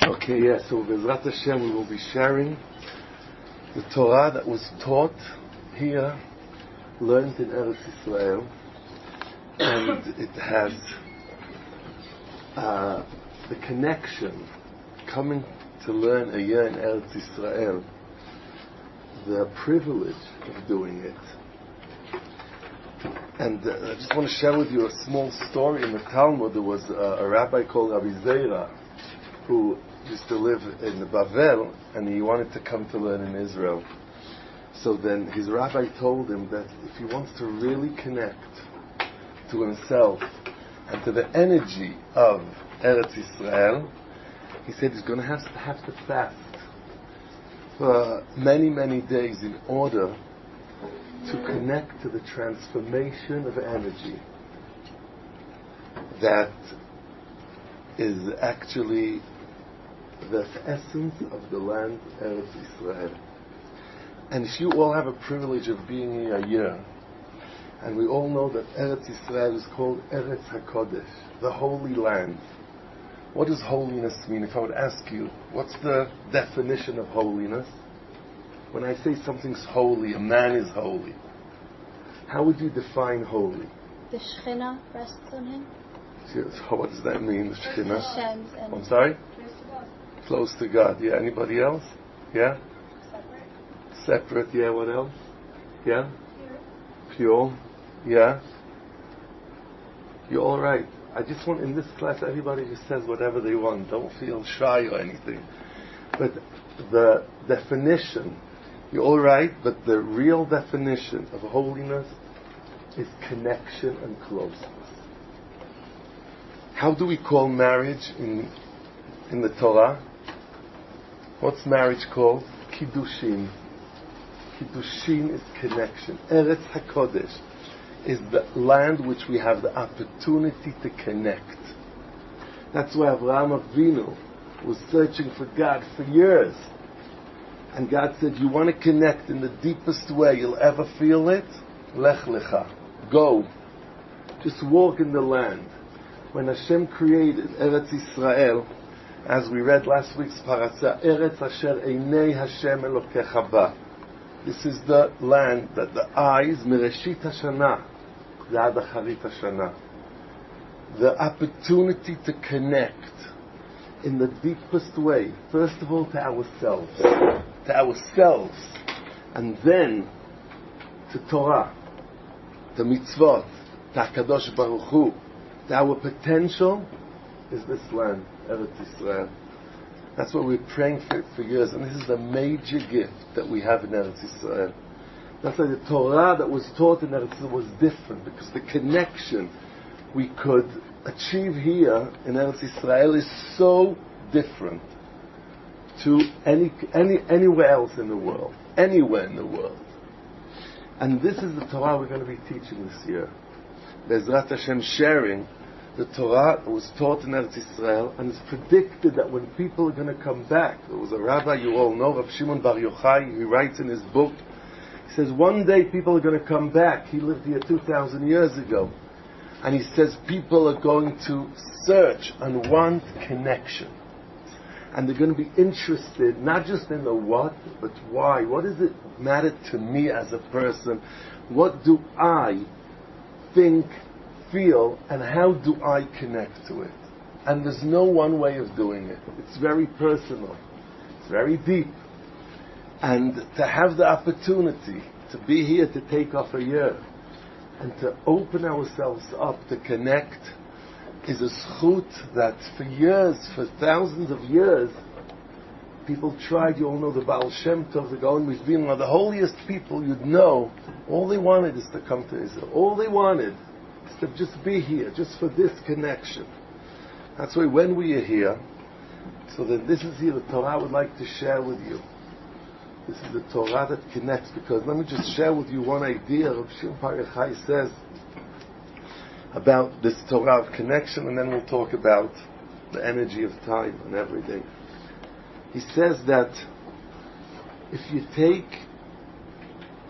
Okay, yeah, so Bezrat Hashem we will be sharing the Torah that was taught here, learned in Eretz Israel, and it has the connection coming to learn a year in Eretz Israel, the privilege of doing it. And I just want to share with you a small story. In the Talmud, there was a rabbi called Rabbi who used to live in Bavel, and he wanted to come to learn in Israel. So then his rabbi told him that if he wants to really connect to himself and to the energy of Eretz Israel, he said he's going to have to fast for many, many days in order to connect to the transformation of energy that is actually the essence of the land Eretz Israel. And if you all have a privilege of being here a year, and we all know that Eretz Israel is called Eretz HaKodesh, the Holy Land. What does holiness mean? If I would ask you, what's the definition of holiness? When I say something's holy, a man is holy, how would you define holy? The Shekhinah rests on him. What does that mean, the Shekhinah? Hashem's energy. I'm sorry? Close to God. Close to God. Yeah, anybody else? Yeah? Separate, yeah, what else? Yeah? Pure. Yeah? You're all right. I just want, in this class, everybody just says whatever they want. Don't feel shy or anything. But the definition, you're all right, but the real definition of holiness is connection and closeness. How do we call marriage in the Torah? What's marriage called? Kiddushin. Kiddushin is connection. Eretz HaKodesh is the land which we have the opportunity to connect. That's why Avraham Avinu was searching for God for years. And God said, you want to connect in the deepest way you'll ever feel it? Lech Lecha. Go. Just walk in the land. When Hashem created Eretz Israel, as we read last week's parasha, Eretz Asher Einei Hashem Elokecha Ba. This is the land that the eyes, Mereshit Hashanah, Ad Acharit Hashanah. The opportunity to connect in the deepest way, first of all to ourselves, and then to Torah, to mitzvot, to HaKadosh Baruch Hu. Our potential is this land, Eretz Israel. That's what we're praying for years, and this is the major gift that we have in Eretz Israel. That's why the Torah that was taught in Eretz Israel was different, because the connection we could achieve here in Eretz Israel is so different to anywhere else in the world, anywhere in the world. And this is the Torah we're going to be teaching this year. Bezrat Hashem, sharing the Torah that was taught in Eretz Israel, and it's predicted that when people are going to come back, there was a rabbi you all know, Rav Shimon Bar Yochai, he writes in his book, he says one day people are going to come back. He lived here 2,000 years ago, and he says people are going to search and want connection, and they're going to be interested not just in the what, but why. What does it matter to me as a person? What do I think, feel, and how do I connect to it? And there's no one way of doing it. It's very personal. It's very deep. And to have the opportunity to be here, to take off a year, and to open ourselves up to connect, is a zchut that for years, for thousands of years, people tried. You all know the Baal Shem Tov, the Gaon Mizvin, the holiest people you'd know. All they wanted is to come to Israel. All they wanted is to just be here, just for this connection. That's why when we are here, so then this is here the Torah I would like to share with you. This is the Torah that connects, because let me just share with you one idea. Rabbi Shimon Bar Yochai says about this Torah of connection, and then we'll talk about the energy of time and everything. He says that if you take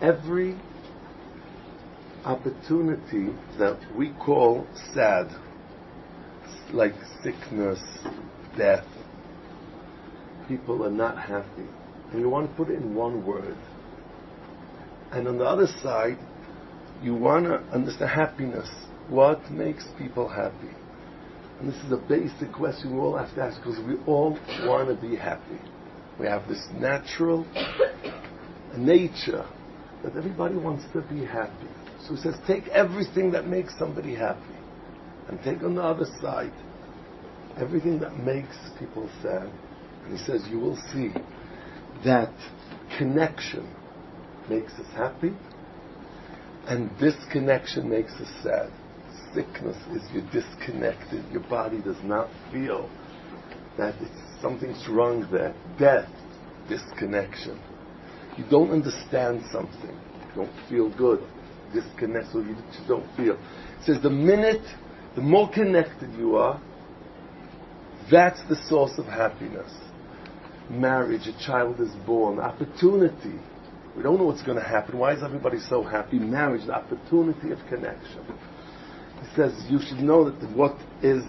every opportunity that we call sad, like sickness, death, people are not happy, and you want to put it in one word. And on the other side, you want to understand happiness. What makes people happy? And this is a basic question we all have to ask, because we all want to be happy. We have this natural nature that everybody wants to be happy. So he says, take everything that makes somebody happy, and take on the other side everything that makes people sad. And he says, you will see that connection makes us happy, and disconnection makes us sad. Sickness is you're disconnected. Your body does not feel that something's wrong there. Death, disconnection. You don't understand something. You don't feel good. Disconnect, so you don't feel. It says the more connected you are, that's the source of happiness. Marriage, a child is born, opportunity. We don't know what's going to happen. Why is everybody so happy? Marriage, the opportunity of connection. He says you should know that what is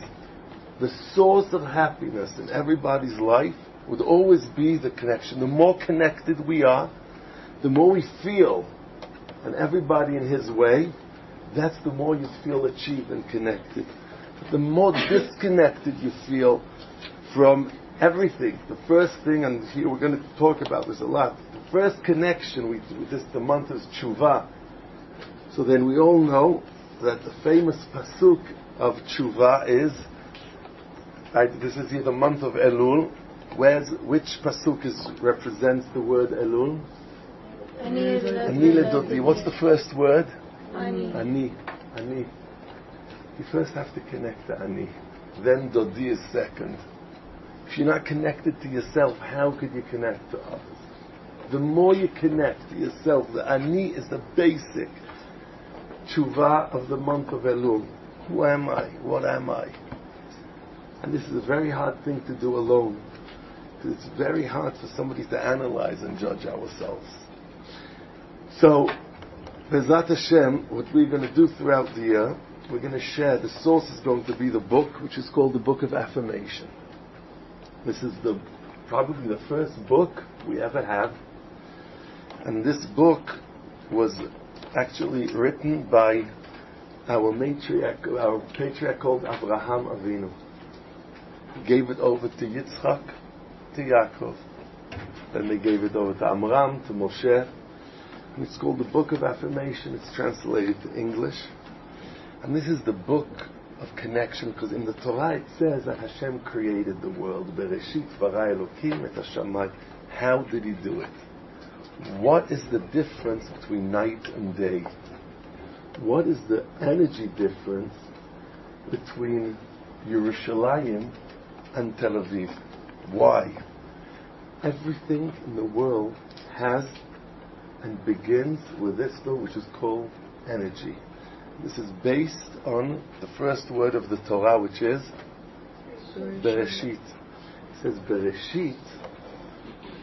the source of happiness in everybody's life would always be the connection. The more connected we are, the more we feel, and everybody in his way, that's the more you feel achieved and connected. But the more disconnected you feel from everything, the first thing, and here we're going to talk about this a lot, the first connection with this, the month is Tshuva. So then we all know that the famous pasuk of Tshuva is, this is here the month of Elul. Which pasuk represents the word Elul? Ani ledodi. What's the first word? Ani. You first have to connect to Ani. Then Dodi is second. If you're not connected to yourself, how could you connect to others? The more you connect to yourself, the Ani is the basic Tshuva of the month of Elul. Who am I? What am I? And this is a very hard thing to do alone. Because it's very hard for somebody to analyze and judge ourselves. So, Bezat Hashem, what we're going to do throughout the year, we're going to share, the source is going to be the book, which is called the Book of Affirmation. This is probably the first book we ever have. And this book was actually written by our patriarch called Abraham Avinu. He gave it over to Yitzchak, to Yaakov. Then they gave it over to Amram, to Moshe. And it's called the Book of Affirmation. It's translated to English. And this is the book of connection, because in the Torah it says that Hashem created the world. Bereshit bara Elokim et hashamayim. How did he do it? What is the difference between night and day? What is the energy difference between Yerushalayim and Tel Aviv? Why? Everything in the world has and begins with this word, which is called energy. This is based on the first word of the Torah, which is Bereshit. It says Bereshit.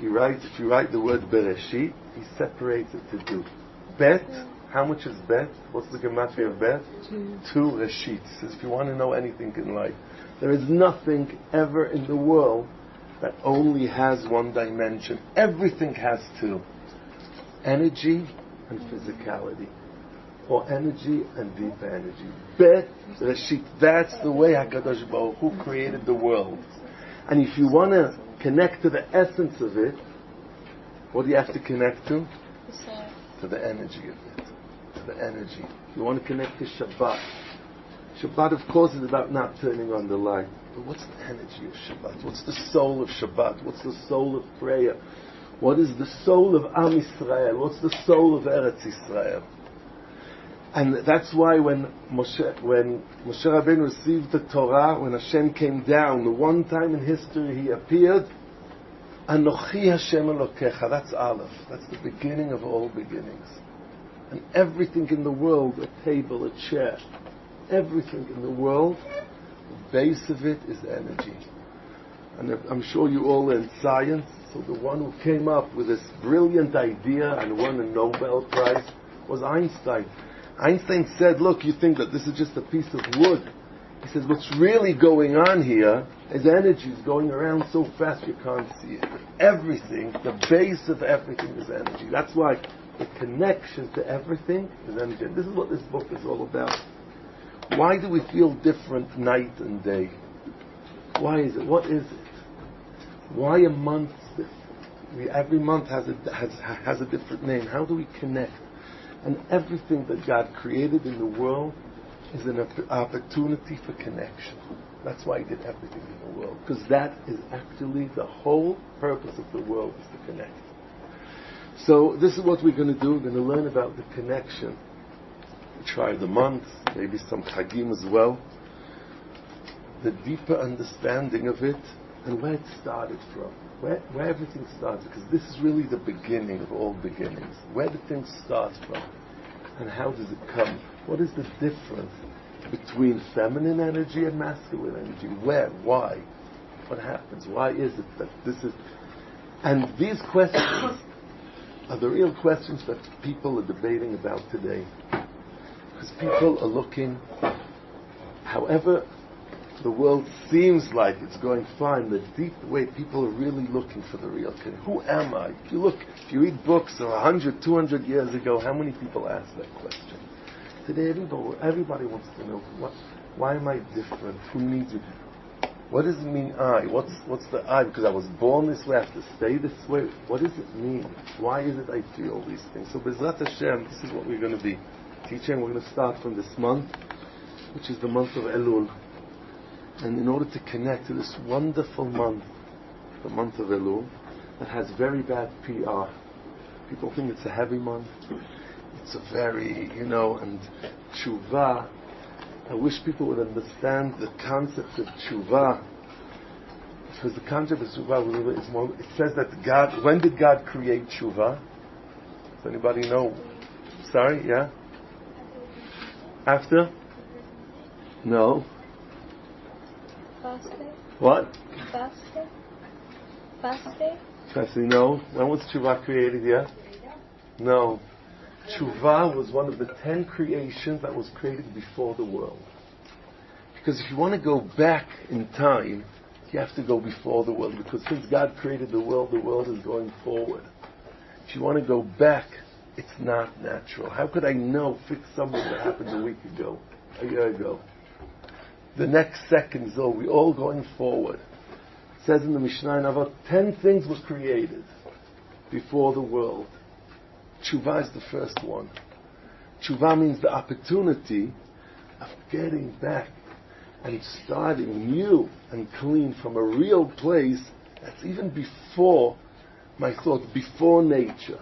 If you write the word Bereshit, he separates it to two. Bet, how much is bet? What's the gematria of bet? 2 Reshit. He says if you want to know anything in life, there is nothing ever in the world that only has one dimension. Everything has two. Energy and physicality. Or energy and deep energy. Bet Reshit. That's the way HaKadosh Baruch Hu created the world. And if you want to connect to the essence of it, what do you have to connect to? To the energy of it. To the energy. You want to connect to Shabbat. Shabbat, of course, is about not turning on the light. But what's the energy of Shabbat? What's the soul of Shabbat? What's the soul of prayer? What is the soul of Am Yisrael? What's the soul of Eretz Yisrael? And that's why when Moshe Rabbeinu received the Torah, when Hashem came down, the one time in history he appeared, Anochi Hashem Elokecha, that's Aleph, that's the beginning of all beginnings. And everything in the world, a table, a chair, everything in the world, the base of it is energy. And I'm sure you all learned science, so the one who came up with this brilliant idea and won a Nobel Prize was Einstein. Einstein said, look, you think that this is just a piece of wood. He says what's really going on here is energy is going around so fast you can't see it. Everything, the base of everything is energy. That's why the connection to everything is energy. And this is what this book is all about. Why do we feel different night and day? Why is it? What is it? Why a month? Every month has a different name. How do we connect? And everything that God created in the world is an opportunity for connection. That's why He did everything in the world. Because that is actually the whole purpose of the world, is to connect. So this is what we're going to do. We're going to learn about the connection. Try the month, maybe some chagim as well. The deeper understanding of it and where it started from. Where everything starts. Because this is really the beginning of all beginnings. Where do things start from? And how does it come? What is the difference between feminine energy and masculine energy? Where? Why? What happens? Why is it that this is... And these questions are the real questions that people are debating about today. Because people are looking, however the world seems like it's going fine, the deep way people are really looking for the real connection. Who am I? If you read books of 100, 200 years ago, how many people asked that question? Today everybody wants to know, why am I different? Who needs me? What does it mean I? What's the I? Because I was born this way, I have to stay this way. What does it mean? Why is it I feel these things? So B'ezrat Hashem, this is what we're going to be teaching. We're going to start from this month, which is the month of Elul. And in order to connect to this wonderful month, the month of Elul, that has very bad PR. People think it's a heavy month. It's a very, and tshuva. I wish people would understand the concept of tshuva. Because the concept of tshuva is more, it says that God, when did God create tshuva? Does anybody know? Sorry, yeah? After? No. Fasting? What? Fasting? No. When was tshuva created, yeah? No. Tshuva was one of the 10 creations that was created before the world. Because if you want to go back in time, you have to go before the world. Because since God created the world is going forward. If you want to go back, it's not natural. How could I fix something that happened a week ago, a year ago? The next second is all. We're all going forward. It says in the Mishnah, about 10 things was created before the world. Tshuva is the first one. Tshuva means the opportunity of getting back and starting new and clean from a real place that's even before my thoughts, before nature.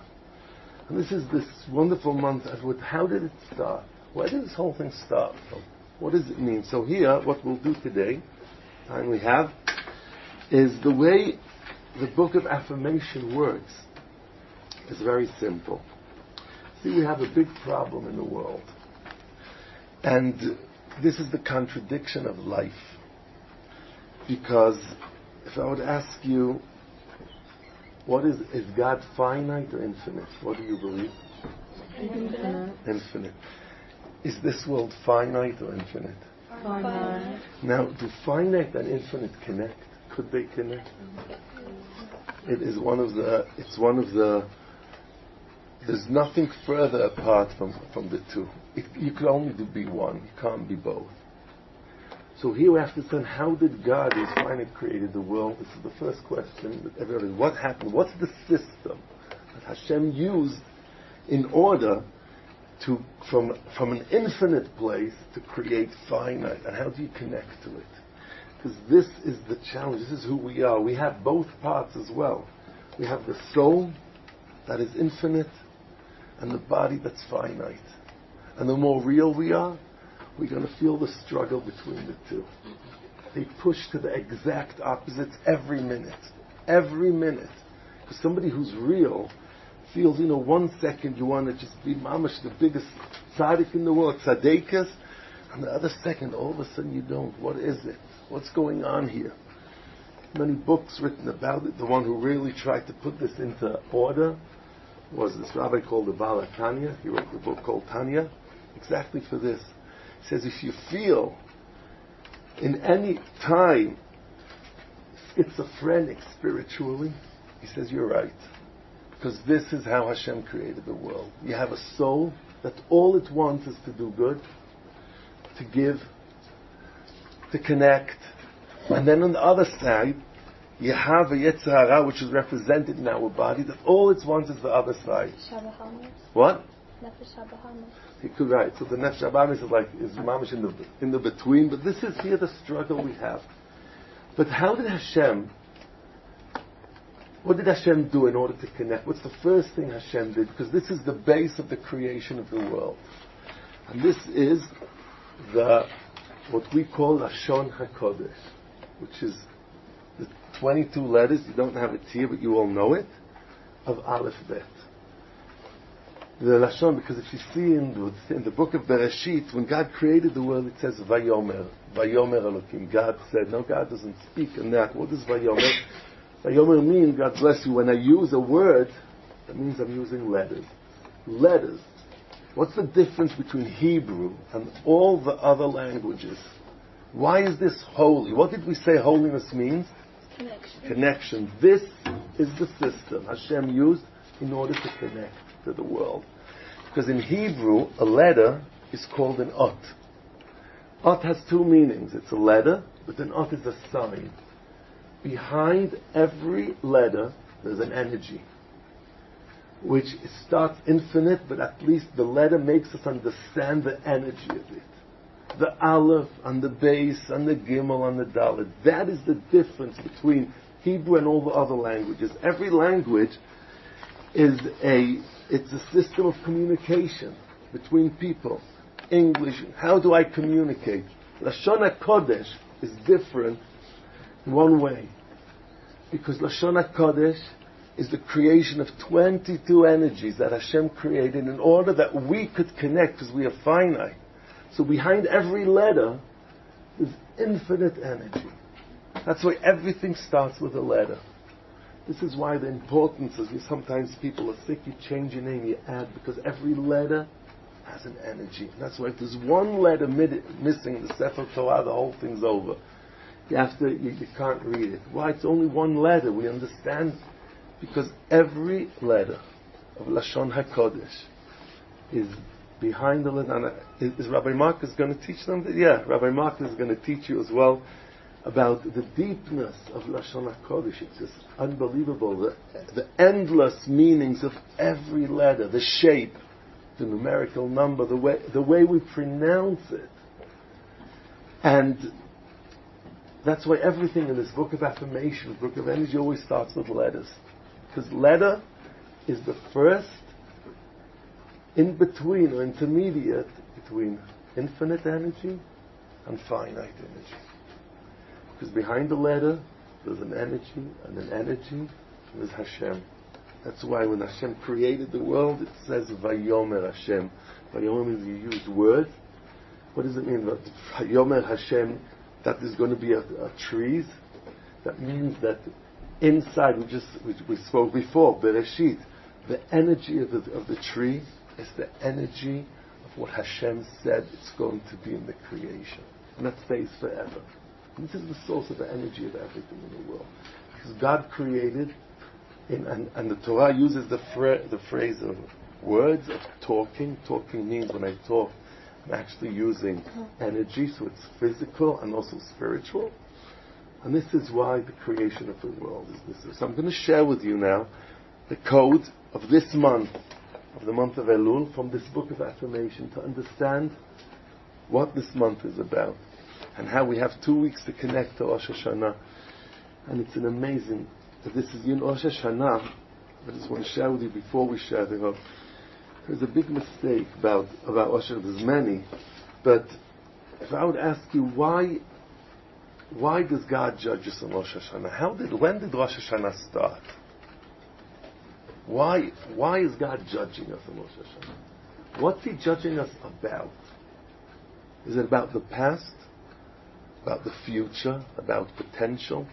And this is this wonderful month. How did it start? Where did this whole thing start from? What does it mean? So here, what we'll do today, time we have, is the way the book of affirmation works. It's very simple. See, we have a big problem in the world. And this is the contradiction of life. Because if I would ask you, is God finite or infinite? What do you believe? Infinite. Infinite. Is this world finite or infinite? Finite. Now, do finite and infinite connect? Could they connect? It's one of the, there's nothing further apart from the two. You can only be one, you can't be both. So here we have to say, how did God, who's finite, created the world? This is the first question that everybody, what happened? What's the system that Hashem used in order to, from an infinite place, to create finite? And how do you connect to it? Because this is the challenge. This is who we are. We have both parts as well. We have the soul that is infinite and the body that's finite. And the more real we are, we're going to feel the struggle between the two. They push to the exact opposites every minute. Every minute. Because somebody who's real feels, 1 second you want to just be mamash, the biggest tzaddik in the world, tzaddikas, and the other second, all of a sudden you don't. What is it? What's going on here? Many books written about it. The one who really tried to put this into order was this rabbi called the Baal Tanya. He wrote the book called Tanya, exactly for this. He says, if you feel in any time schizophrenic spiritually, he says, you're right. Because this is how Hashem created the world. You have a soul that all it wants is to do good, to give, to connect. And then on the other side, you have a Yetzer Hara, which is represented in our body, that all it wants is the other side. What? You could write. So the Nefesh HaBahamis is mamish in the between, but this is here the struggle we have. But how did Hashem, what did Hashem do in order to connect? What's the first thing Hashem did? Because this is the base of the creation of the world. And this is what we call Lashon HaKodesh, which is the 22 letters, you don't have it here, but you all know it, of Aleph Bet. The Lashon, because if you see in the book of Bereshit, when God created the world, it says Vayomer Elokim. God said. No, God doesn't speak in that. What does Vayomer? Vayomer means, God bless you, when I use a word, that means I'm using letters. Letters. What's the difference between Hebrew and all the other languages? Why is this holy? What did we say holiness means? Connection. This is the system Hashem used in order to connect to the world. Because in Hebrew, a letter is called an ot. Ot has two meanings. It's a letter, but an ot is a sign. Behind every letter, there's an energy, which starts infinite, but at least the letter makes us understand the energy of it. The Aleph and the Beis and the Gimel and the Dalet. That is the difference between Hebrew and all the other languages. Every language is it's a system of communication between people. English, how do I communicate? Lashon HaKodesh is different in one way. Because Lashon HaKodesh is the creation of 22 energies that Hashem created in order that we could connect, because we are finite. So behind every letter is infinite energy. That's why everything starts with a letter. This is why the importance is, sometimes people are sick, you change your name, you add, because every letter has an energy. And that's why if there's one letter missing in the Sefer Torah, the whole thing's over. You can't read it. Why? It's only one letter. We understand because every letter of Lashon HaKodesh is behind the letter. Is Rabbi Marcus going to teach them? Yeah, Rabbi Marcus is going to teach you as well about the deepness of Lashon HaKodesh. It's just unbelievable. The endless meanings of every letter, the shape, the numerical number, the way we pronounce it. And that's why everything in this book of affirmation, book of energy, always starts with letters. Because letter is the first in between or intermediate between infinite energy and finite energy. Because behind the letter, there's an energy, and there's Hashem. That's why when Hashem created the world, it says Vayomer Hashem. Vayomer means you use words. What does it mean? Vayomer Hashem, that there's going to be a trees. That means that inside, we spoke before, Bereshit, the energy of the tree is the energy of what Hashem said it's going to be in the creation. And that stays forever. And this is the source of the energy of everything in the world. Because God created, and the Torah uses the phrase of words, of talking. Talking means when I talk, I'm actually using energy, so it's physical and also spiritual. And this is why the creation of the world is this. So I'm going to share with you now the code of this month, of the month of Elul, from this book of affirmation, to understand what this month is about and how we have 2 weeks to connect to Rosh Hashanah. And it's an amazing, this is Rosh Hashanah. I just want to share with you before we share the hope. There's a big mistake about Rosh Hashanah. There's many, but if I would ask you why does God judge us on Rosh Hashanah? When did Rosh Hashanah start? Why is God judging us on Rosh Hashanah? What's He judging us about? Is it about the past? About the future? About potential?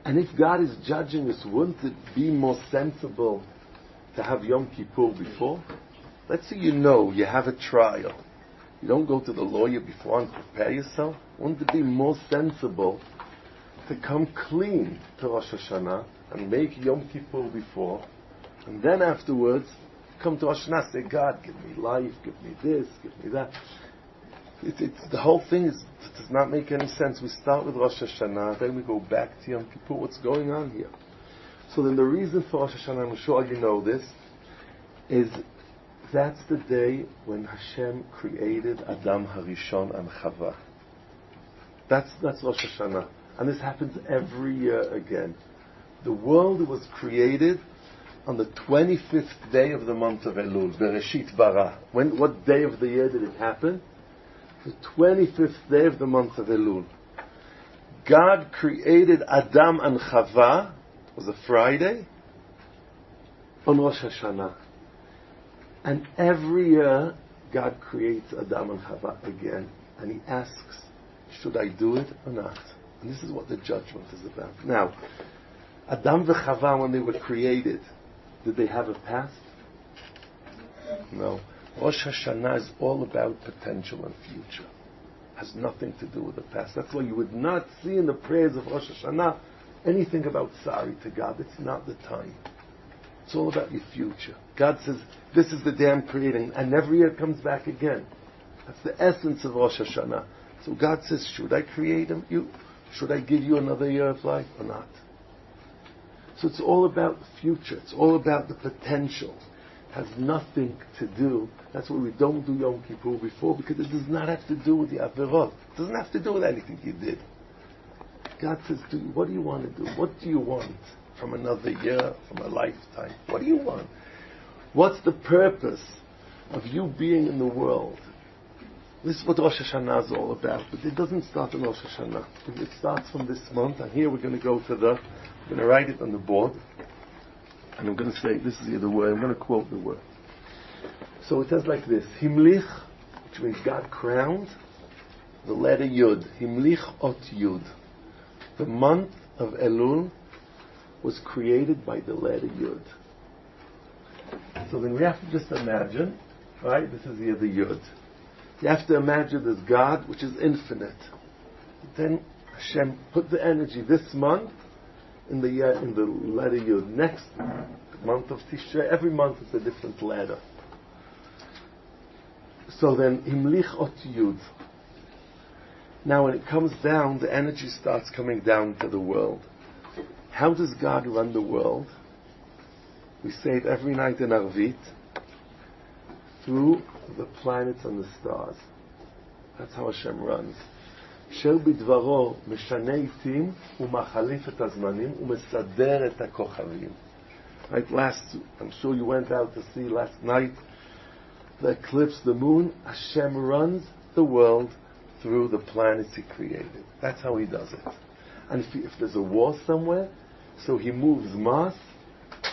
And if God is judging us, wouldn't it be more sensible to have Yom Kippur before? Let's say you have a trial. You don't go to the lawyer before and prepare yourself. Wouldn't it be more sensible to come clean to Rosh Hashanah and make Yom Kippur before, and then afterwards come to Rosh Hashanah, say, God, give me life, give me this, give me that. The whole thing does not make any sense. We start with Rosh Hashanah, then we go back to Yom Kippur. What's going on here? So then the reason for Rosh Hashanah, I'm sure you know this, is that's the day when Hashem created Adam Harishon and Chava. That's Rosh Hashanah. And this happens every year again. The world was created on the 25th day of the month of Elul, Bereshit Bara. What day of the year did it happen? The 25th day of the month of Elul. God created Adam and Chava, it was a Friday, on Rosh Hashanah. And every year, God creates Adam and Chava again. And He asks, should I do it or not? And this is what the judgment is about. Now, Adam and Chava, when they were created, did they have a past? No. Rosh Hashanah is all about potential and future. It has nothing to do with the past. That's why you would not see in the prayers of Rosh Hashanah anything about sorry to God. It's not the time. It's all about your future. God says, this is the day I'm creating, and every year it comes back again. That's the essence of Rosh Hashanah. So God says, should I create you? Should I give you another year of life or not? So it's all about the future. It's all about the potential. It has nothing to do. That's why we don't do Yom Kippur before, because it does not have to do with the Averot. It doesn't have to do with anything you did. God says, what do you want to do? What do you want from another year, from a lifetime? What do you want? What's the purpose of you being in the world? This is what Rosh Hashanah is all about. But it doesn't start in Rosh Hashanah. It starts from this month. And here we're going to go to I'm going to write it on the board. And I'm going to say, this is the word. I'm going to quote the word. So it says like this. Himlich, which means God crowned, the letter Yud. Himlich ot Yud. The month of Elul was created by the letter Yud. So then we have to just imagine, right? This is here the Yud. You have to imagine there's God, which is infinite. Then Hashem put the energy this month in the letter Yud. Next month of Tishrei, every month is a different letter. So then Himlich ot Yud. Now when it comes down, the energy starts coming down to the world. How does God run the world? We say it every night in Arvit, through the planets and the stars. That's how Hashem runs. Shel bidvaro mishanei tim umachalif et hazmanim umesader et hakochavim. Right, I'm sure you went out to see last night the eclipse, the moon. Hashem runs the world through the planets He created. That's how He does it. And if there's a war somewhere, so He moves Mars,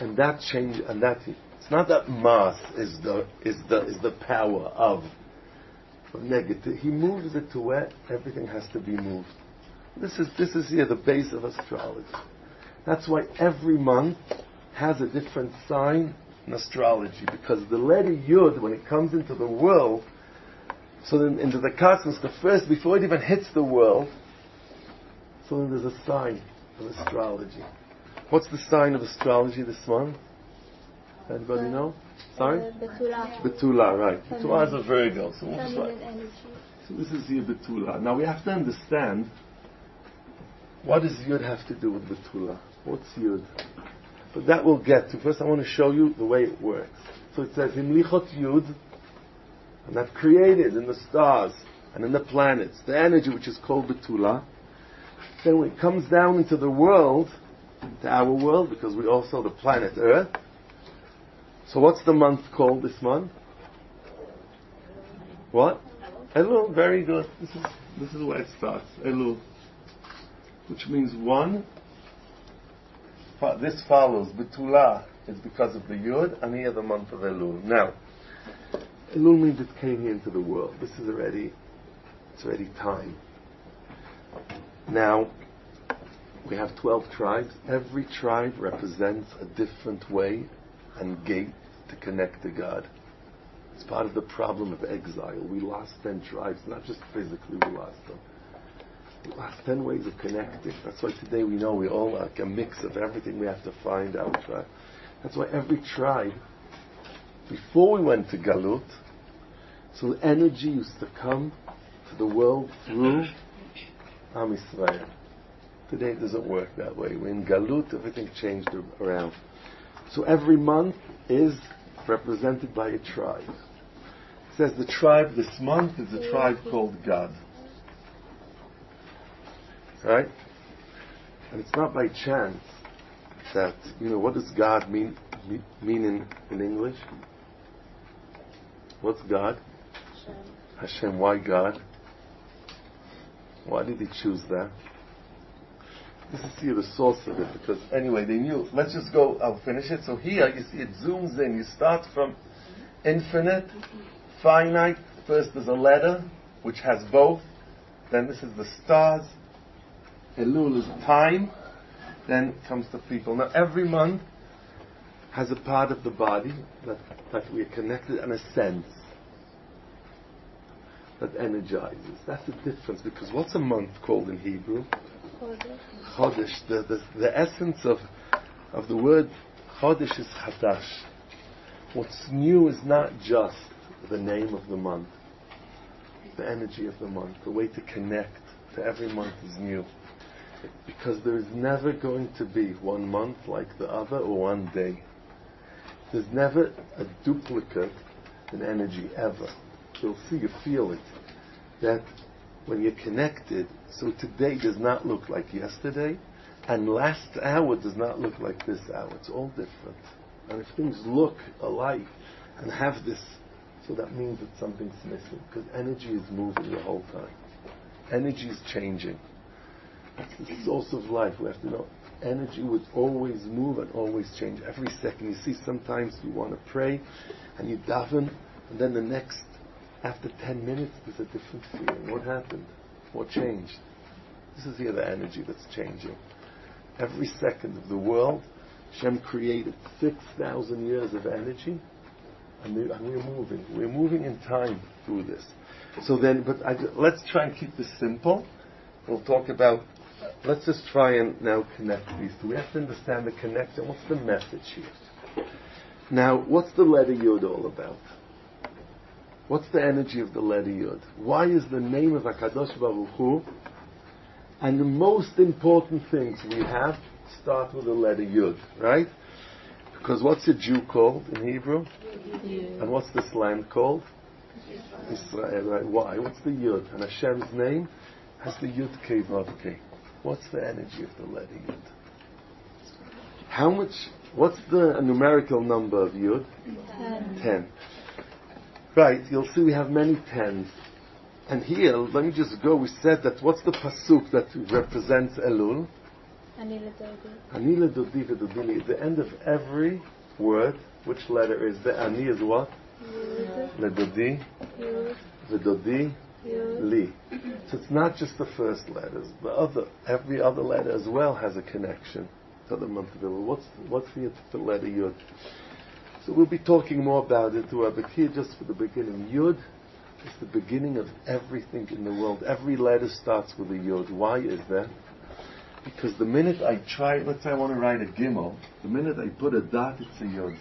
and that change, and that it's not that Mars is the power of negative. He moves it to where everything has to be moved. This is here the base of astrology. That's why every month has a different sign in astrology, because the letter Yud, when it comes into the world, so then into the cosmos, before it even hits the world, so then there's a sign of astrology. What's the sign of astrology this month? Anybody know? Sorry? Betula. Betula, right. Betula is a Virgo. So this is here Betula. Now we have to understand, what does Yud have to do with Betula? What's Yud? But that we'll get to. First I want to show you the way it works. So it says, Himlichot Yud, and I've created in the stars and in the planets the energy which is called Betula. Then when it comes down into the world, to our world, because we also the planet Earth. So what's the month called this month? What? Elul. Very good. This is where it starts. Elul, which means one. This follows. Betula is because of the Yud, and here the month of Elul. Now, Elul means it came here into the world. It's already time. Now, we have 12 tribes. Every tribe represents a different way and gate to connect to God. It's part of the problem of exile. We lost 10 tribes, not just physically we lost them. We lost 10 ways of connecting. That's why today we know we're all like a mix of everything. We have to find our tribe. That's why every tribe, before we went to Galut, so energy used to come to the world through Am Yisrael. Today it doesn't work that way. We're in Galut, everything changed around. So every month is represented by a tribe. It says the tribe this month is a tribe called Gad. Right? And it's not by chance that, what does God mean in English? What's God? Hashem. Why God? Why did he choose that? This is here the source of it, because anyway, they knew. Let's just go, I'll finish it. So here, you see it zooms in. You start from infinite, finite. First there's a letter, which has both. Then this is the stars. Elul is time. Then comes the people. Now every month has a part of the body that we are connected and a sense that energizes. That's the difference, because what's a month called in Hebrew? Chodesh. The essence of the word Chodesh is Hadash. What's new is not just the name of the month, the energy of the month. The way to connect to every month is new, because there is never going to be one month like the other or one day. There's never a duplicate in energy ever. You'll see, you feel it, that when you're connected, so today does not look like yesterday, and last hour does not look like this hour. It's all different. And if things look alike and have this, so that means that something's missing, because energy is moving the whole time. Energy is changing. That's the source of life. We have to know energy would always move and always change. Every second, you see, sometimes you want to pray and you daven, and then the next, after 10 minutes, there's a different feeling. What happened? What changed? This is here the energy that's changing. Every second of the world, Hashem created 6,000 years of energy, and we're moving. We're moving in time through this. So then, let's try and keep this simple. We'll talk about, let's just try and now connect these two. We have to understand the connection. What's the message here? Now, what's the letter Yud all about? What's the energy of the letter Yud? Why is the name of HaKadosh Baruch Hu and the most important things we have start with the letter Yud, right? Because what's a Jew called in Hebrew? Yud. And what's this land called? Israel, right? Why? What's the Yud? And Hashem's name has the Yud Kei Vav Kei. What's the energy of the letter Yud? How much? What's the numerical number of Yud? 10. Right, you'll see we have many tens. And here, let me just go, we said that what's the pasuk that represents Elul? Ani ledodi v'dodi. At the end of every word, which letter is the Ani is what? Ledodi, v'dodi, li. So it's not just the first letters. Every other letter as well has a connection to the month of Elul. What's the letter Yud? So we'll be talking more about it, but here just for the beginning. Yud is the beginning of everything in the world. Every letter starts with a Yud. Why is that? Because the minute I try, let's say I want to write a Gimel, the minute I put a dot, it's a Yud.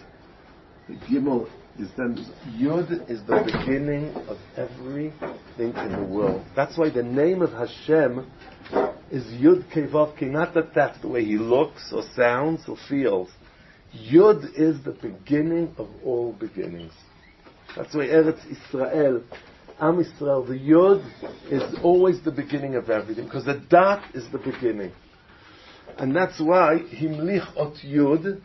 The Gimel is then, Yud is the beginning of everything in the world. That's why the name of Hashem is Yud Kei Vav Kei. Not that that's the way he looks or sounds or feels. Yud is the beginning of all beginnings. That's why Eretz Israel, Am Yisrael, the Yud is always the beginning of everything, because the dot is the beginning. And that's why Himlich Ot Yud,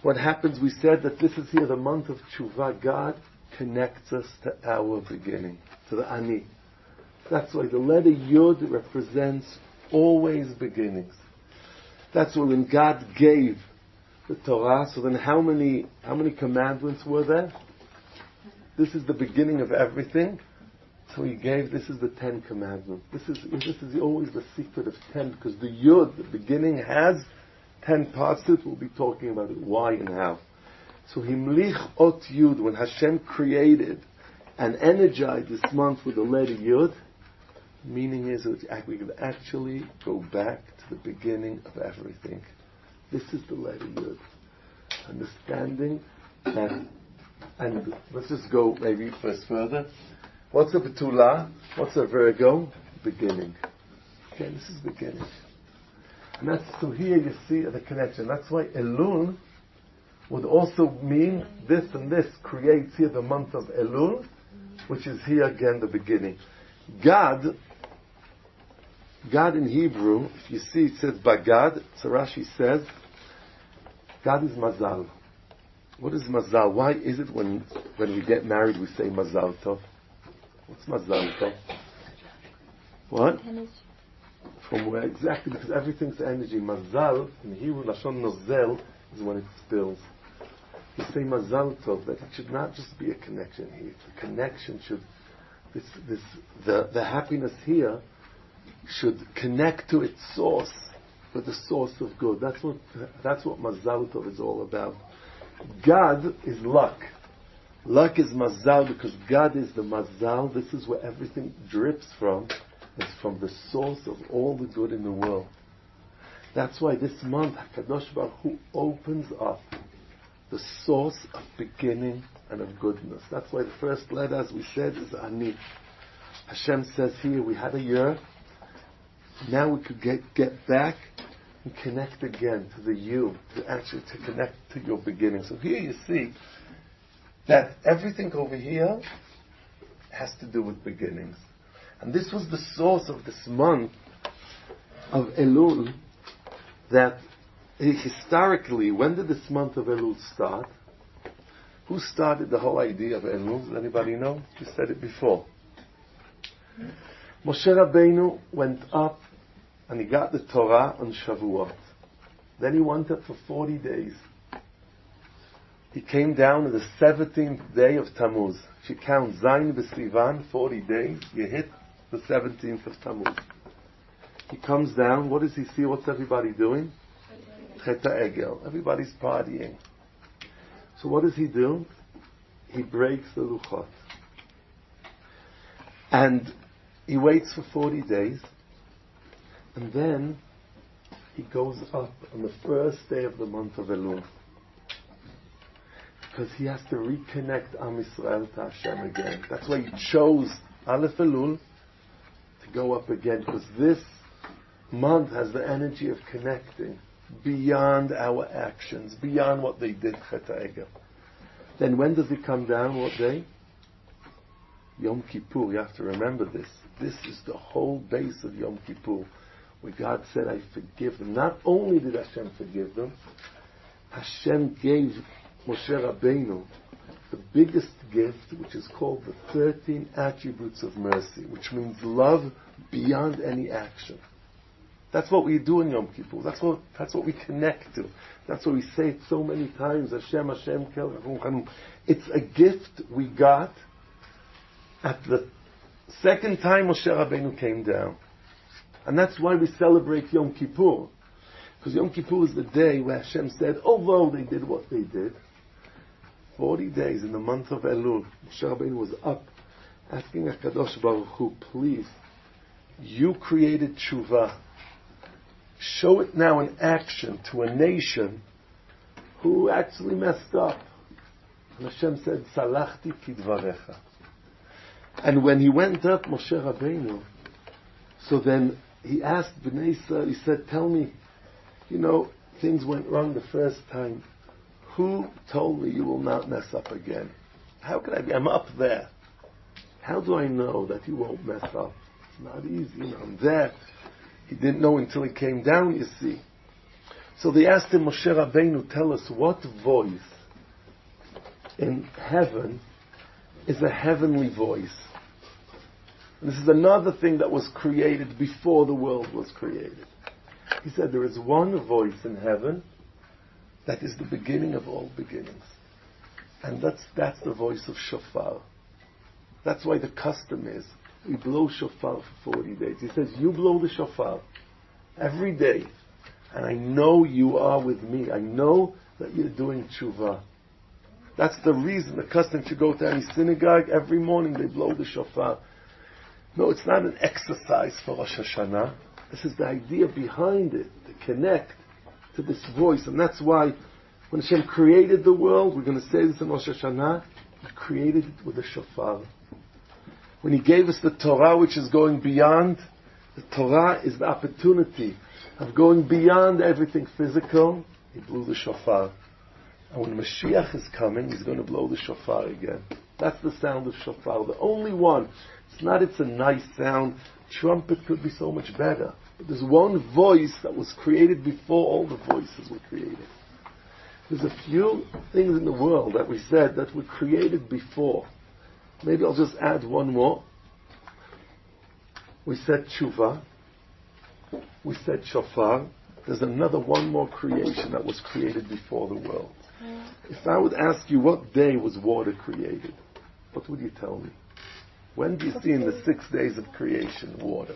what happens, we said that this is here the month of Tshuva. God connects us to our beginning, to the Ani. That's why the letter Yud represents always beginnings. That's why when God gave the Torah, so then how many commandments were there? This is the beginning of everything. So he gave, this is the 10 commandments. This is always the secret of 10, because the Yud, the beginning, has 10 parts to it. We'll be talking about it, why and how. So Himlich Ot Yud, when Hashem created and energized this month with the letter Yud, meaning is that we can actually go back to the beginning of everything. This is the letter Yud. Understanding that, and let's just go maybe first further. What's a Betula? What's a Virgo? Beginning. Okay, this is beginning. And that's, so here you see the connection. That's why Elul would also mean this and this creates here the month of Elul, which is here again the beginning. God in Hebrew, if you see, it says Bagad. So Rashi says, God is Mazal. What is Mazal? Why is it when we get married we say Mazal Tov? What's Mazal Tov? What? Energy. From where exactly? Because everything's energy. Mazal in Hebrew, Lashon Nozel, is when it spills. You say Mazal Tov, that it should not just be a connection here. The connection should, the happiness here should connect to its source, with the source of good. That's what Mazal Tov is all about. God is luck. Luck is Mazal because God is the Mazal. This is where everything drips from. It's from the source of all the good in the world. That's why this month HaKadosh Baruch Hu opens up the source of beginning and of goodness. That's why the first letter, as we said, is Ani. Hashem says here, we had a year. Now we could get back and connect again to the you, to connect to your beginning. So here you see that everything over here has to do with beginnings. And this was the source of this month of Elul, that historically, when did this month of Elul start? Who started the whole idea of Elul? Does anybody know? We said it before. Moshe Rabbeinu went up and he got the Torah on Shavuot. Then he went up for 40 days. He came down on the 17th day of Tammuz. If you count Zayin B'Sivan, 40 days, you hit the 17th of Tammuz. He comes down, what does he see? What's everybody doing? Cheta Egel. Everybody's partying. So what does he do? He breaks the Luchot. And he waits for 40 days. And then he goes up on the first day of the month of Elul. Because he has to reconnect Am Yisrael to Hashem again. That's why he chose Aleph Elul to go up again. Because this month has the energy of connecting beyond our actions, beyond what they did, Chet HaEgel. Then when does he come down? What day? Yom Kippur. You have to remember this. This is the whole base of Yom Kippur, where God said, I forgive them. Not only did Hashem forgive them, Hashem gave Moshe Rabbeinu the biggest gift, which is called the 13 attributes of mercy, which means love beyond any action. That's what we do in Yom Kippur. That's what we connect to. That's what we say it so many times. Hashem, Hashem, Kel. It's a gift we got at the second time Moshe Rabbeinu came down. And that's why we celebrate Yom Kippur. Because Yom Kippur is the day where Hashem said, although they did what they did, 40 days in the month of Elul, Moshe Rabbeinu was up asking HaKadosh Baruch Hu, please, you created tshuva. Show it now in action to a nation who actually messed up. And Hashem said, Salachti kidvarecha. And when he went up, Moshe Rabbeinu, so then he asked Bnei Yisrael, he said, tell me, things went wrong the first time. Who told me you will not mess up again? How could I be? I'm up there. How do I know that you won't mess up? It's not easy. I'm there. He didn't know until he came down, you see. So they asked him, Moshe Rabbeinu, tell us what voice in heaven is a heavenly voice. And this is another thing that was created before the world was created. He said there is one voice in heaven that is the beginning of all beginnings. And that's the voice of shofar. That's why the custom is we blow shofar for 40 days. He says, you blow the shofar every day, and I know you are with me. I know that you're doing tshuva. That's the reason, the custom, if you go to any synagogue, every morning they blow the shofar. No, it's not an exercise for Rosh Hashanah. This is the idea behind it, to connect to this voice. And that's why when Hashem created the world, we're going to say this in Rosh Hashanah, He created it with a shofar. When He gave us the Torah, which is going beyond, the Torah is the opportunity of going beyond everything physical. He blew the shofar. And when Mashiach is coming, He's going to blow the shofar again. That's the sound of shofar, the only one. It's a nice sound. Trumpet could be so much better. But there's one voice that was created before all the voices were created. There's a few things in the world that we said that were created before. Maybe I'll just add one more. We said tshuva. We said shofar. There's one more creation that was created before the world. If I would ask you what day was water created, what would you tell me? When do you see in the 6 days of creation water?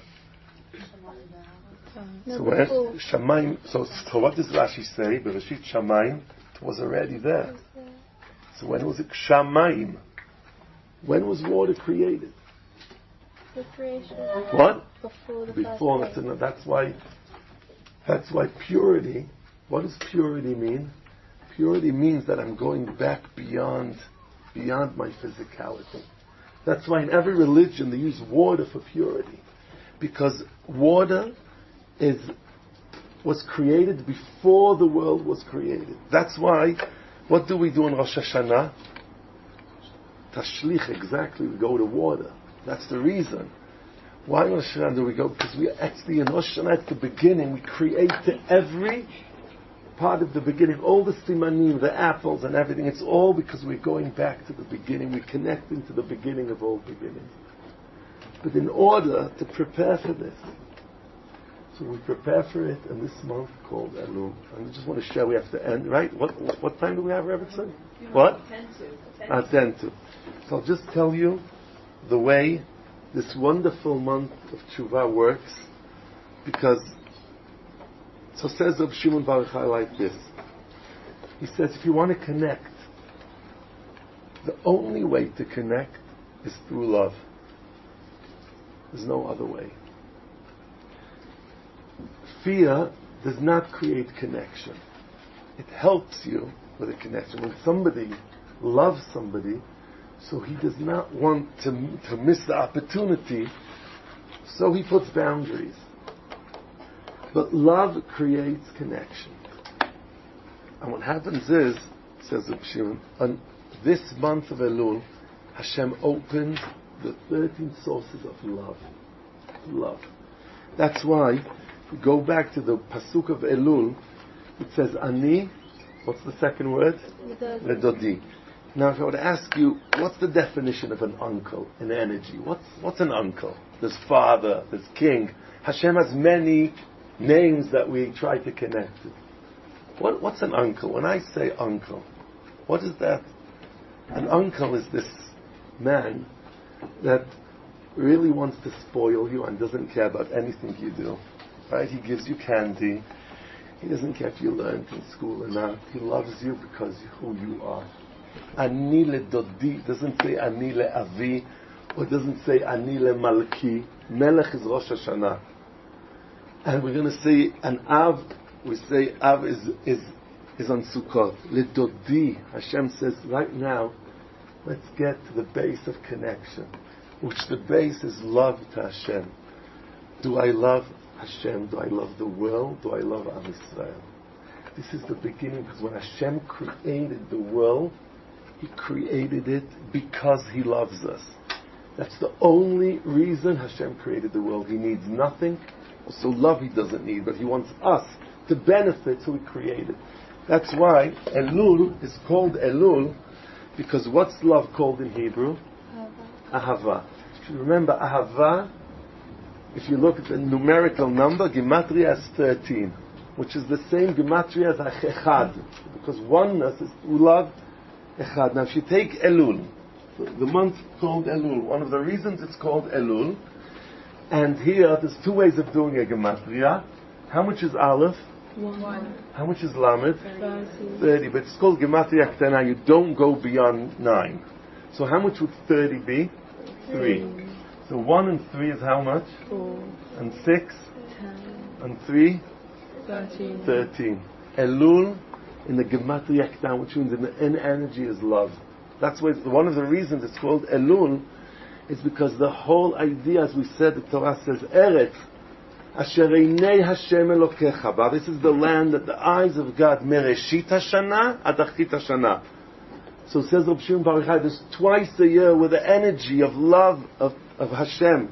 So when Shamayim, so what does Rashi say? Bereshit Shamayim, it was already there. So when was it Shamayim? When was water created? The creation. What? Before. That's why purity. What does purity mean? Purity means that I'm going back beyond my physicality. That's why in every religion they use water for purity, because water was created before the world was created. That's why, what do we do in Rosh Hashanah? Tashlich, exactly, we go to water. That's the reason. Why in Rosh Hashanah do we go? Because we actually, in Rosh Hashanah, at the beginning, we create to every part of the beginning, all the simanim, the apples and everything, it's all because we're going back to the beginning, we're connecting to the beginning of all beginnings. But in order to prepare for this, so we prepare for it in this month called Elul. And I just want to share, we have to end, right? What time do we have, Refson? What? 10 to. So I'll just tell you the way this wonderful month of Tshuva works, because so says Reb Shimon Bar Yochai like this. He says, if you want to connect, the only way to connect is through love. There's no other way. Fear does not create connection. It helps you with a connection. When somebody loves somebody, so he does not want to miss the opportunity, so he puts boundaries. But love creates connection. And what happens is, says Reb Shimon, on this month of Elul, Hashem opened the 13 sources of love. Love. That's why, if we go back to the Pasuk of Elul, it says, Ani, what's the second word? Ledodi. Now if I were to ask you, what's the definition of an uncle in energy? What's an uncle? There's father, there's king. Hashem has many names that we try to connect to. What's an uncle? When I say uncle, what is that? An uncle is this man that really wants to spoil you and doesn't care about anything you do. Right? He gives you candy. He doesn't care if you learned in school or not. He loves you because who you are. Ani le dodi doesn't say ani le avi, or doesn't say ani le malki. Melech is Rosh Hashanah. And we're going to say an Av, we say Av is on Sukkot. Lidodi, Hashem says, right now, let's get to the base of connection, which the base is love to Hashem. Do I love Hashem? Do I love the world? Do I love Am Yisrael? This is the beginning, because when Hashem created the world, He created it because He loves us. That's the only reason Hashem created the world. He needs nothing. So love He doesn't need, but He wants us to benefit, so He created. That's why Elul is called Elul, because what's love called in Hebrew? Ahava. If you remember Ahava, if you look at the numerical number, Gematria is 13, which is the same Gematria as Echad, because oneness is through love, Echad. Now if you take Elul, the month called Elul, one of the reasons it's called Elul, and here, there's two ways of doing a gematria. How much is Aleph? 1. How much is Lamed? 30. 30. But it's called Gematria Ktana. You don't go beyond 9. So how much would 30 be? 3. So 1 and 3 is how much? 4. And 6? 10. And 3? 13. 13. Elul in the Gematria Ktana, which means in energy is love. That's why one of the reasons it's called Elul is because the whole idea, as we said, the Torah says, Eretz, Asher Einei Hashem Elokecha Ba. This is the land that the eyes of God, Mereshit Hashana ad Achrit Hashana. So says Rabbi Shimon Bar Yochai, there's twice a year where the energy of love of Hashem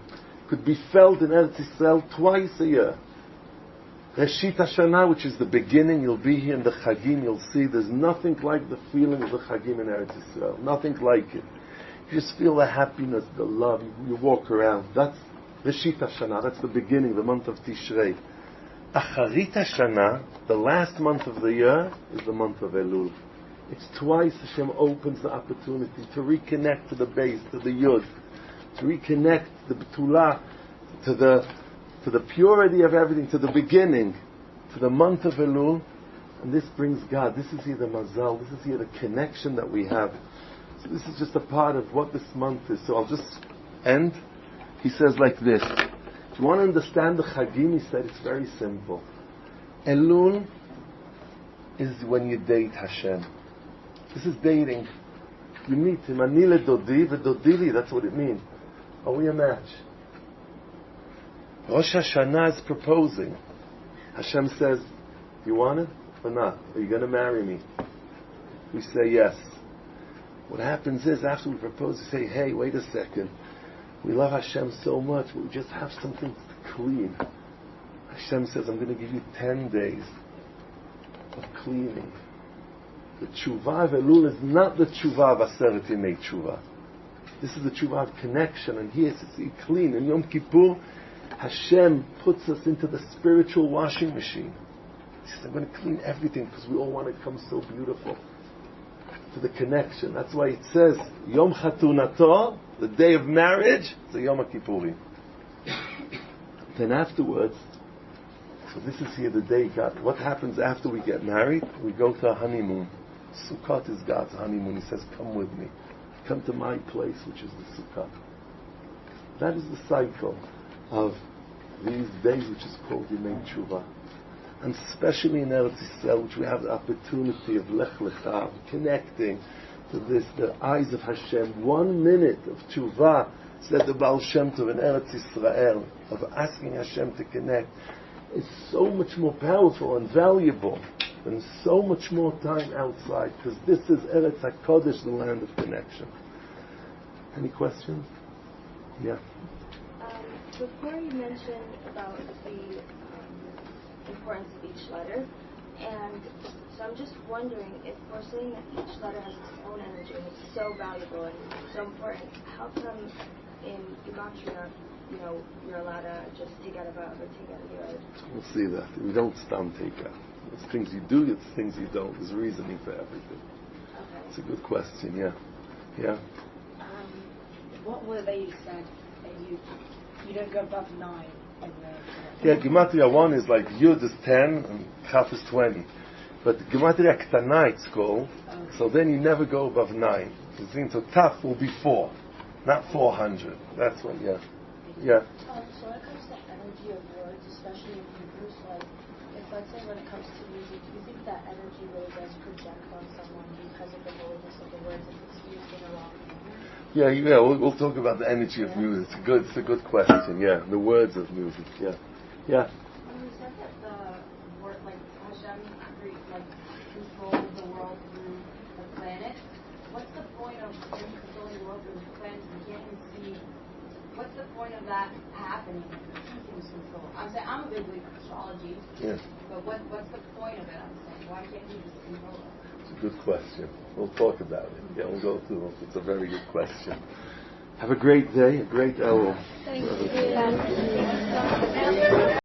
could be felt in Eretz Yisrael twice a year. Reshit Hashana, which is the beginning, you'll be here in the Chagim, you'll see there's nothing like the feeling of the Chagim in Eretz Yisrael. Nothing like it. You just feel the happiness, the love. You walk around. That's Reshit Hashana. That's the beginning, the month of Tishrei. Acharit Hashana, the last month of the year, is the month of Elul. It's twice Hashem opens the opportunity to reconnect to the base, to the Yud, to reconnect the Betula, to the purity of everything, to the beginning, to the month of Elul. And this brings God. This is here the Mazal. This is here the connection that we have. So this is just a part of what this month is. So I'll just end. He says like this. If you want to understand the Chagim, he said it's very simple. Elul is when you date Hashem. This is dating. You meet him. Ani ledodi v'dodili. That's what it means. Are we a match? Rosh Hashanah is proposing. Hashem says, you want it or not? Are you going to marry me? We say yes. What happens is, after we propose, we say, hey, wait a second. We love Hashem so much, but we just have something to clean. Hashem says, I'm going to give you 10 days of cleaning. The tshuva of Elul is not the tshuva of Aseret Yemei Tshuva. This is the tshuva of connection, and here it's clean. In Yom Kippur, Hashem puts us into the spiritual washing machine. He says, I'm going to clean everything because we all want to come so beautiful. To the connection. That's why it says, Yom Chatunato, the day of marriage, the Yom Kippurim. Then afterwards, so this is here the day God. What happens after we get married? We go to a honeymoon. Sukkot is God's honeymoon. He says, come with me. Come to my place, which is the Sukkot. That is the cycle of these days, which is called Yemei Tshuva. And especially in Eretz Yisrael, which we have the opportunity of Lech Lecha, connecting to this, the eyes of Hashem. 1 minute of Tshuva, said the Baal Shem Tov in Eretz Yisrael, of asking Hashem to connect, is so much more powerful and valuable than so much more time outside, because this is Eretz HaKodesh, the land of connection. Any questions? Yeah. Before you mentioned about the importance of each letter, and so I'm just wondering, if we're saying that each letter has its own energy and it's so valuable and so important, how come in Gematria, you're allowed to just take out a vav or take out a yod? We'll see that. We don't take out. There's things you do, there's things you don't. There's reasoning for everything. Okay. It's a good question, yeah. Yeah? What were they said that you don't go above 9? Yeah, Gematria 1 is like Yud is 10 and Chaf is 20. But Gematria Ktana it's called, so then you never go above 9. So Taf will be 4, not 400. That's what, yeah. Yeah. So when it comes to energy of words, especially in Hebrew, so like, if let's say when it comes to music, do you think that energy really does project on someone because of the holiness of the words if it's used in a wrong manner? Yeah, we'll talk about the energy of music. It's a good question, yeah. The words of music, yeah. Yeah. When you said that the word, like Hashem controls the world through the planet, what's the point of him controlling the world through the planet if you can't even see? What's the point of that happening? I'm saying I'm a big believer in astrology. Yes. But what's the point of it? I'm saying, why can't he just control it? It's a good question. We'll talk about it. Yeah, we'll go through it. It's a very good question. Have a great day, a great Elul. Thank you.